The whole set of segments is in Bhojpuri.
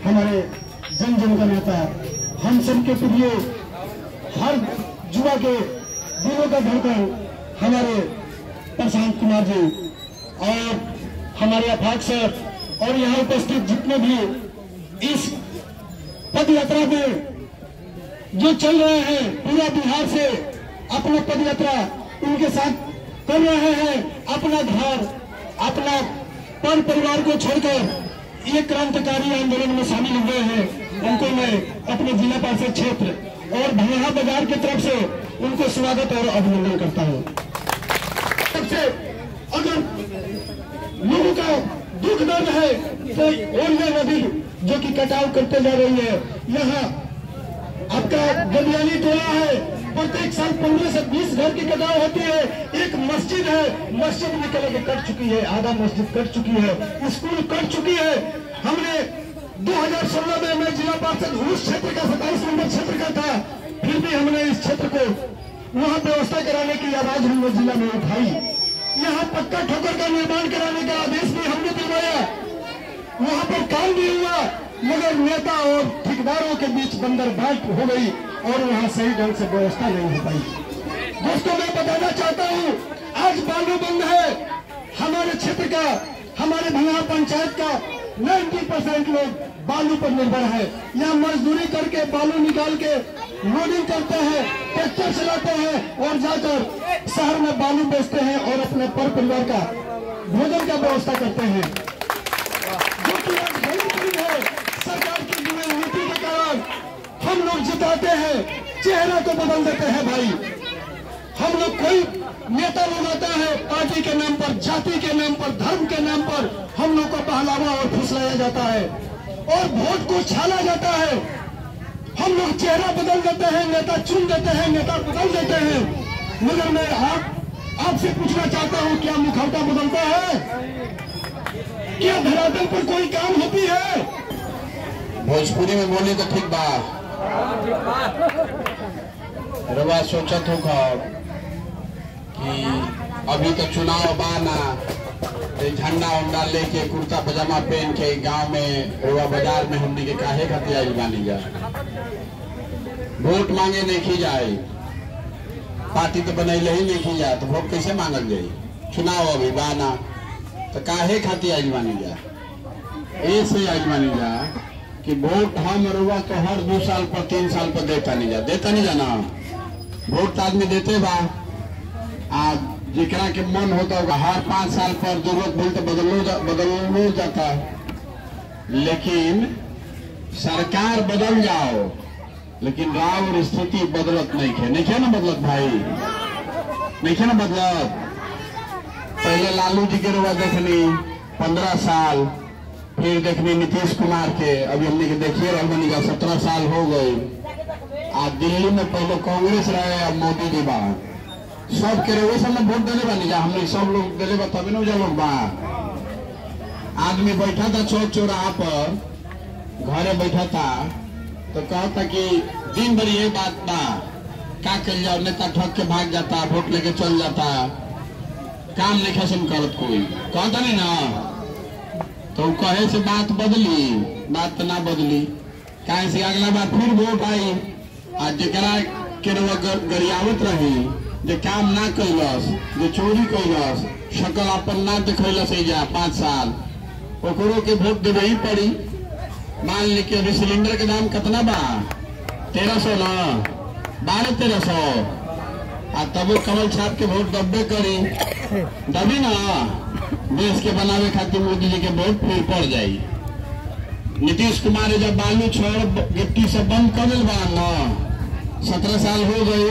हमारे जन जन का नेता, हम सबके प्रिय, हर युवा के दिलों का धड़कन हमारे प्रशांत कुमार जी और हमारे अफाक सर और यहाँ उपस्थित जितने भी इस पद यात्रा में जो चल रहे हैं, पूरा बिहार से अपना पद यात्रा उनके साथ कर रहे हैं, अपना घर अपना पर परिवार को छोड़कर ये क्रांतिकारी आंदोलन में शामिल हुए हैं। उनको मैं अपने जिला परिषद क्षेत्र और भंगहा बाजार की तरफ से उनको स्वागत और अभिनंदन करता हूँ। सबसे अगर लोगों का दुख दर्द है तो और ये नदी जो कि कटाव करते जा रही है, यहाँ आपका गलियाली टोला है, प्रत्येक साल 15 से 20 घर की कटाव होती है। एक मस्जिद है, मस्जिद निकल के कट चुकी है, आधा मस्जिद कट चुकी है, स्कूल कट चुकी है। हमने 2016 में मैं जिला पार्षद उस क्षेत्र का 27 नंबर क्षेत्र का था, फिर भी हमने इस क्षेत्र को वहाँ व्यवस्था कराने की आवाज हमने जिला में उठाई। यहाँ पक्का ठोकर का निर्माण कराने का आदेश भी हमने दिलवाया, वहाँ पर काम भी हुआ, मगर नेता और ठेकेदारों के बीच बंदरबाट हो गई और वहाँ सही ढंग से व्यवस्था नहीं हो पाई। दोस्तों, मैं बताना चाहता हूँ, आज बालू बंद है हमारे क्षेत्र का, हमारे भंगहा पंचायत का 90% लोग बालू पर निर्भर है। यहाँ मजदूरी करके बालू निकाल के लोडिंग करते हैं, ट्रैक्टर चलाते हैं और जाकर शहर में बालू बेचते हैं और अपने पर परिवार का भोजन का व्यवस्था करते हैं, जो कि आज गलत है। सरकार की नीति के कारण हम लोग जिताते हैं, चेहरा को बदल देते हैं। भाई, हम लोग कोई नेता लोग आता है, पार्टी के नाम पर, जाति के नाम पर, धर्म के नाम पर हम लोग को बहलावा और फुसलाया जाता है और वोट को छाला जाता है। हम लोग चेहरा बदल देते हैं, नेता चुन देते हैं, नेता बदल देते हैं, मगर मैं आपसे पूछना चाहता हूं, क्या मुखौटा बदलता है? क्या धरातल पर कोई काम होती है? भोजपुरी में बोली तो ठीक बा। रवा सोचत हो कि अभी तो चुनाव बाना, झंडा उंडा लेके कुर्ता पजामा पहन के गांव में रुआ बाजार में हमने के काहे खातिर आइल बानी जा। वोट मांगे नहीं जाए, पार्टी तो बनैले ही नहीं जा, तो वोट कैसे मांगल जाये? चुनाव अभी बाना तो काहे खातिर आइल बानी जा? ऐसे आइल बानी जा कि वोट हम रुआ तो हर 2 साल पर 3 साल पर देता नहीं जा ना। वोट आदमी देते बा, आज जिकरा के मन होता होगा हर 5 साल पर जरूरत बोल तो बदलो जाता, लेकिन सरकार बदल जाओ लेकिन गांव और स्थिति बदलत नहीं है ना बदलत भाई, नहीं है ना बदलत। पहले लालू जी के रुआ देखनी 15 साल, फिर देखनी नीतीश कुमार के, अभी हमने के देखिए रहनी का 17 साल हो गए। आज दिल्ली में पहले कांग्रेस रहे, अब मोदी जी बा, सब के रहे सब वोट दिले बनी जा, हमने सब लोग दिले बा तभी ना लोग बा। आदमी बैठा था चौक चौराहा पर, घरे बैठा था तो कहता कि दिन भर ये बात बा, क्या कर जाओ, नेता ठग के भाग जाता, वोट लेके चल जाता, काम नहीं खसम करत कोई, कहता नहीं ना। तो कहे से बात बदली, बात तो ना बदली, कहे से अगला बार फिर वोट आई, आज जरा के गरियावत रही, जो काम ना कैलस, जो चोरी कैलस, शकल अपन ना दिखैलस जा 5 साल, ओकरो के वोट देवे ही पड़ी। मान ली कि अभी सिलेंडर के दाम कितना बा, 1300 ना, 1200-1300, आ तब कमल छाप के वोट दब्बे करी, दबी ना देश के बनावे खातिर मोदी जी के वोट फिर पड़ जाये। नीतीश कुमार जब बालू छोड़ गिट्टी से बंद कर दिल बा ना, 17 साल हो गए,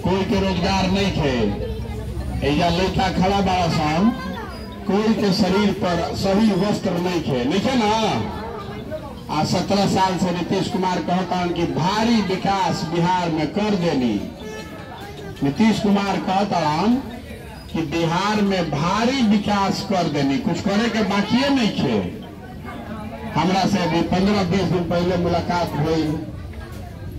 कोई के रोजगार नहीं थे। एजा लड़का खड़ा बड़ा सन, कोई के शरीर पर सही वस्त्र नहीं थे ना। आज 17 साल से नीतीश कुमार कहता कि भारी विकास बिहार में कर देनी। नीतीश कुमार कहता कि बिहार में भारी विकास कर देनी, कुछ करे के बाकी नहीं थे। हमरा से अभी 15-20 दिन पहले मुलाकात हुई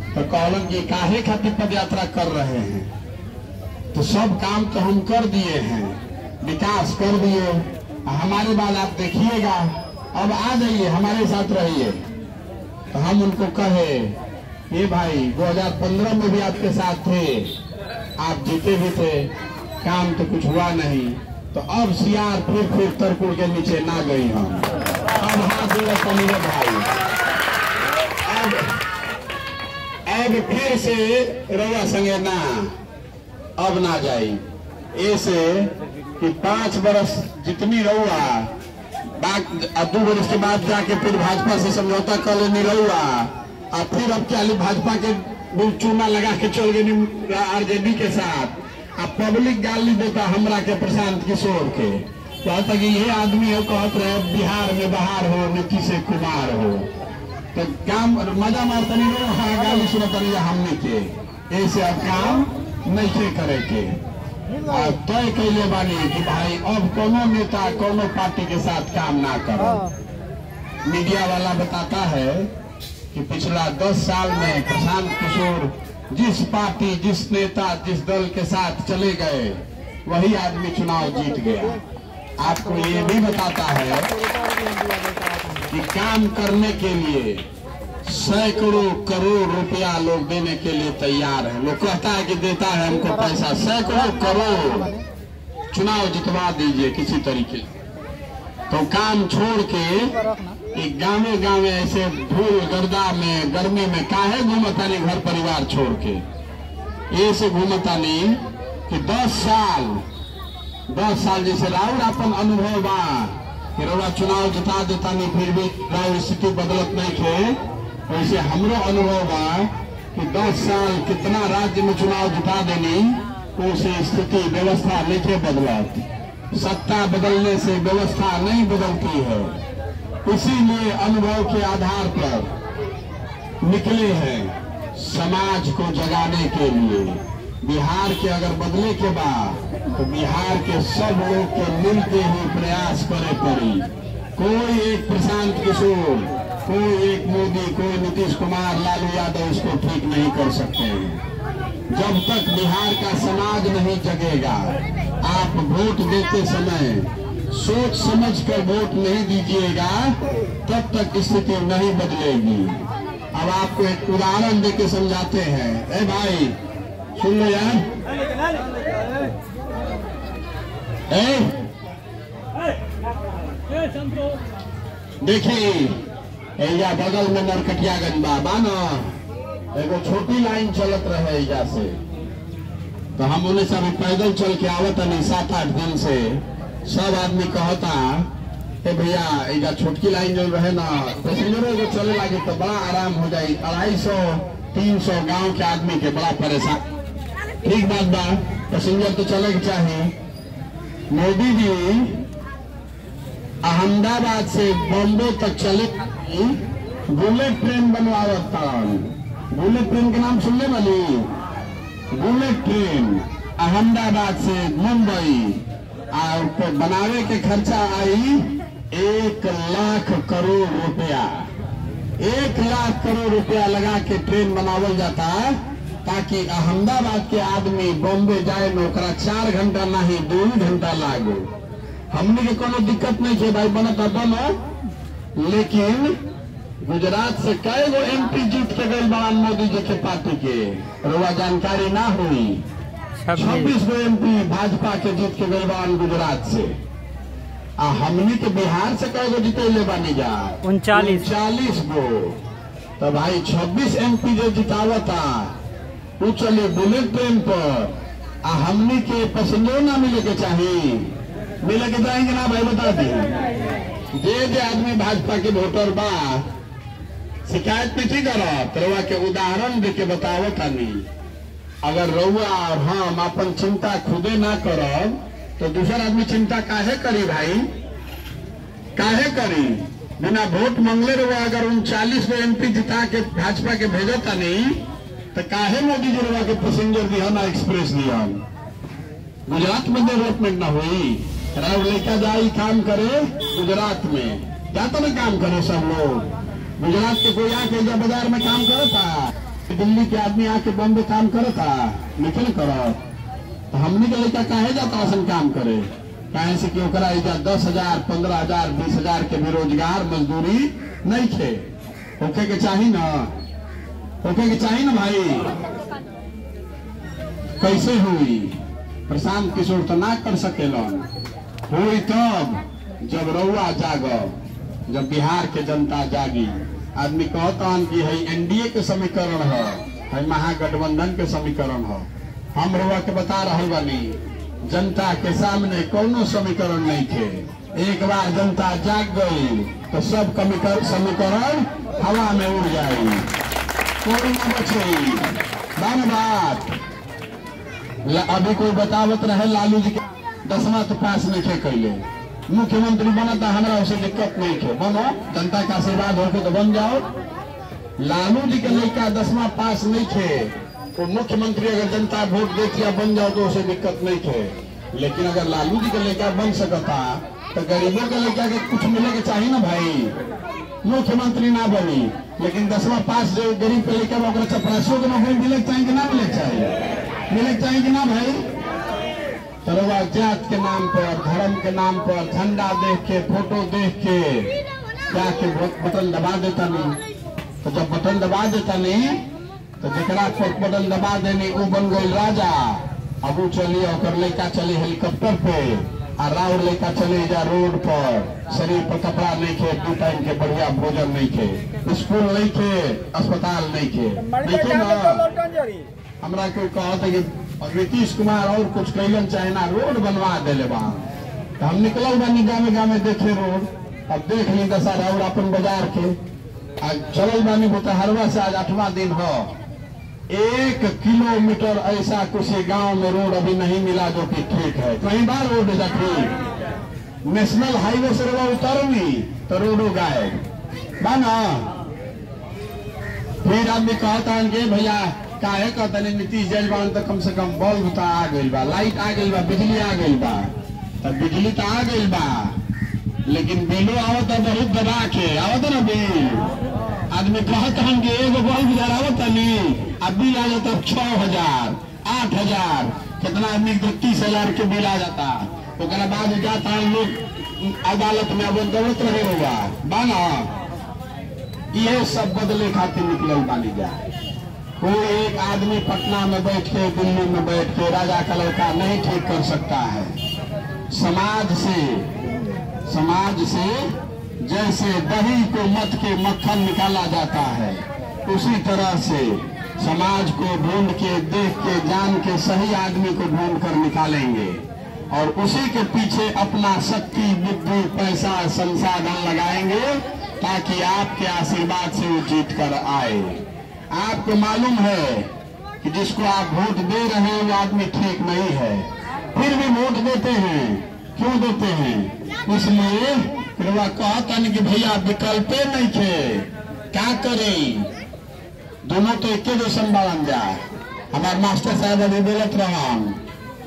तो कहलन कि काहे खातिर पद यात्रा कर रहे हैं, तो सब काम तो हम कर दिए हैं, विकास कर दिए, हमारे बाद आप देखिएगा, अब आ जाइए हमारे साथ रहिए, तो हम उनको कहे ये भाई 2015 में भी आपके साथ थे, आप जीते भी थे, काम तो कुछ हुआ नहीं, तो अब सियार फिर तरकुड़ के नीचे ना गई हम, अब हाथ जोड़े मेरे भाई, अब फिर से रवा संगे ना, अब ना जाई। ऐसे कि 5 बरस जितनी रहुआ, 2 बरस के बाद जाके फिर भाजपा से समझौता कर लेनी रहुआ, और फिर अब क्या भाजपा के चूना लगा के चल गए आरजेडी के साथ। अब पब्लिक गाली देता हमरा के प्रशांत किशोर के, कहता कि ये आदमी हो, कहते रहे बिहार में बाहर हो, नीतीश कुमार हो, तो काम मजा मारता नहीं हो, हाँ गाली सुनता नहीं हमने के, ऐसे अब काम नहीं के करे के। तय कैले बानी कि भाई अब कोनो नेता कोनो पार्टी के साथ काम ना करो। मीडिया वाला बताता है कि पिछला 10 साल में प्रशांत किशोर जिस पार्टी, जिस नेता, जिस दल के साथ चले गए, वही आदमी चुनाव जीत गया। आपको ये भी बताता है कि काम करने के लिए सैकड़ों करोड़ रुपया लोग देने के लिए तैयार है। लोग कहता है कि देता है हमको पैसा, सैकड़ों करोड़, चुनाव जितवा दीजिए किसी तरीके। तो काम छोड़ के एक गाँव गाँव ऐसे धूल गर्दा में, गर्मी में काहे घूमता नहीं घर परिवार छोड़ के, ऐसे घूमता नहीं कि 10 साल जैसे राउर अपन अनुभव बा कि रउआ चुनाव जिता देता नहीं, फिर भी राउर स्थिति बदलत नहीं थे, वैसे हमरो अनुभव बा कि 10 साल कितना राज्य में चुनाव जिता देनी, उसे स्थिति व्यवस्था नहीं बदलत। सत्ता बदलने से व्यवस्था नहीं बदलती है। इसीलिए अनुभव के आधार पर निकले हैं समाज को जगाने के लिए। बिहार के अगर बदले के बाद तो बिहार के सब लोग के मिलके ही प्रयास करे पड़ी। कोई एक प्रशांत किशोर, कोई एक मोदी, कोई नीतीश कुमार, लालू यादव इसको ठीक नहीं कर सकते हैं। जब तक बिहार का समाज नहीं जगेगा, आप वोट देते समय सोच समझ कर वोट नहीं दीजिएगा, तब तक स्थिति नहीं बदलेगी। अब आपको एक उदाहरण देके समझाते हैं। ए भाई सुन लो यार, देखिए एजा बगल में नरकटियागंज बाबा न एगो छोटी लाइन चलत रहे एजा से, तो हम उन्हें सब पैदल चल के आवत नहीं 7-8 दिन से। सब आदमी कहता है भैया एजा छोटकी लाइन जो रहे ना, पैसेंजरों को चले लगे तो बड़ा आराम हो जाये। 250-300 गांव के आदमी के बड़ा परेशान। ठीक बात बा, पैसेंजर तो चले के चाहिए। मोदी जी अहमदाबाद से बॉम्बे तक चले बुलेट ट्रेन बनवावत था। बुलेट ट्रेन के नाम सुनने वाली, बुलेट ट्रेन अहमदाबाद से मुंबई, और बनावे के खर्चा आई 1 लाख करोड़ रुपया। 1 लाख करोड़ रुपया लगा के ट्रेन बनावल जाता ताकि अहमदाबाद के आदमी बॉम्बे जाए में 4 घंटा नहीं 2 घंटा लागो। हमने के कोनो दिक्कत नहीं है भाई, बनता बनो। लेकिन गुजरात से कई गो MP जीत के गए बड़ा मोदी जी के पार्टी के, रुआ जानकारी ना हुई। 26 गो MP भाजपा के जीत के गए बड़ा गुजरात से। हमने के बिहार से कई गो जीते ले बानी जा 39 गो। तो भाई 26 MP जो जितावता वो चले बुलेट ट्रेन पर, हमने के पैसेंजर ना मिले के चाहिए, मिले के जाएंगे ना भाई बता दी। जे आदमी भाजपा के वोटर बा शिकायत नहीं करत, रउआ के उदाहरण देके बतावत नहीं। अगर रउआ और हम अपन चिंता खुदे ना करब तो दूसरा आदमी चिंता काहे करी भाई, काहे करी? बिना वोट मंगले रउआ अगर 39 गो MP जिता के भाजपा के भेजता नहीं तो काहे मोदी जी रउआ के पैसेंजर दिया ना, एक्सप्रेस दिया। गुजरात में डेवलपमेंट ना हुई, राव लेकर जाई काम करे गुजरात में, जाता ना काम करे सब लोग। गुजरात के कोई आके बाजार में काम करता, दिल्ली के आदमी आके बॉम्बे काम करता, निकल करो। तो हमने के लेकर काहे जाता असन काम करे? काहे से कि ओकरा 10,000, 15,000, 20,000 के बेरोजगार मजदूरी नहीं थे। होके के चाहिए ना, होके के चाहिए ना भाई। कैसे हुई? प्रशांत किशोर तो ना कर सकेलन। हुई तब जब रउआ जागो, जब बिहार के जनता जागी। आदमी कहता कि है एनडीए के समीकरण है महागठबंधन के समीकरण है। हम रउआ के बता रहे बानी, जनता के सामने कोनो समीकरण नहीं थे। एक बार जनता जाग गई तो सब समीकरण हवा में उड़ जाएगी, कोई ना बचेगी। बात अभी कोई बतावत रहे लालू जी के 10वां तो पास नहीं थे कैले, मुख्यमंत्री बना था, हमारा उसे दिक्कत नहीं थे, बनो, जनता का आशीर्वाद होके तो बन जाओ। लालू जी के लड़का 10वां पास नहीं थे, तो मुख्यमंत्री अगर जनता वोट दे दिया बन जाओ तो उसे दिक्कत नहीं थे। लेकिन अगर लालू जी के लड़का बन सकता तो गरीबों के लड़का के कुछ मिले के चाहिए ना भाई। मुख्यमंत्री ना बनी, लेकिन 10वां पास जो गरीब के लड़का चपरासियों को नौकरी मिले चाहिए कि ना मिले चाहिए, मिले चाहिए कि ना भाई। तरवा जात के नाम पर, धर्म के नाम पर झंडा देख के, फोटो देख के क्या के बटन दबा देता नहीं। तो जब बटन दबा देता नहीं तो जरा बटन दबा देने वो बन गई राजा। अब वो चलिए और लड़का चले हेलीकॉप्टर पे, और राउर लड़का चले जा रोड पर, शरीर पर कपड़ा नहीं थे, 2 टाइम के बढ़िया भोजन नहीं थे, स्कूल नहीं थे, अस्पताल नहीं थे। हमरा कोई कहते कि नीतीश कुमार और कुछ कैलन चाहे ना, रोड बनवा दे बा। तो हम निकल बानी गाँव गाँव देखे रोड। अब देख ली दशहरा और अपन बाजार के आज चल बानी बुतहरवा से आज 8वां दिन हो। 1 किलोमीटर ऐसा कुछ गांव में रोड अभी नहीं मिला जो कि ठीक है। कहीं बार रोड जाती नेशनल हाईवे से उतरनी तो रोडो गायब बाना। फिर आदमी कहता है कि भैया काहे कहता नहीं नीतीश जजवान तो कम से कम बल्ब तो आ गई बा, लाइट आ गई बा, बिजली आ गई बा। तब बिजली तो आ गई बा, लेकिन बिलो आवत बहुत दबा के आवत ना बिल। आदमी कहता है कि एगो बल्ब जरावत नहीं, अब बिल आ जाता 6000 8000, कितना आदमी 30,000 के बिल आ जाता। उसके बाद जाता है लोग अदालत में, अब दौलत रहे होगा बाना। ये सब बदले खातिर निकल बानी जाए। कोई एक आदमी पटना में बैठ के, दिल्ली में बैठ के राजा का लड़का नहीं ठीक कर सकता है। समाज से जैसे दही को मथ के मक्खन निकाला जाता है, उसी तरह से समाज को ढूंढ के, देख के, जान के सही आदमी को ढूंढ कर निकालेंगे और उसी के पीछे अपना शक्ति, बुद्धि, पैसा, संसाधन लगाएंगे ताकि आपके आशीर्वाद से वो जीत कर आए। आपको मालूम है कि जिसको आप वोट दे रहे हैं वो आदमी ठीक नहीं है, फिर भी वोट देते हैं। क्यों देते हैं? इसलिए फिर वह कहता नहीं कि भैया विकल्पे नहीं थे, क्या करें, दोनों तो एक जैसन बन जाए। हमारे मास्टर साहब अभी बोलत रहा,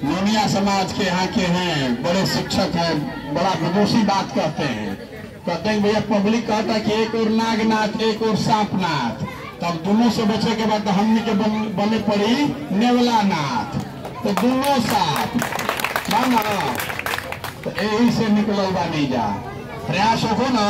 नोनिया समाज के यहाँ के हैं, बड़े शिक्षक हैं, बड़ा विदुषी बात कहते हैं। कहते हैं भैया पब्लिक कहता है कि एक और नागनाथ एक और सांपनाथ, तब दोनों से बचे के बाद हमने के बने पड़ी नेवला नाथ, तो दोनों सांप बना। तो यही से निकल बानी जा, प्रयास हो ना।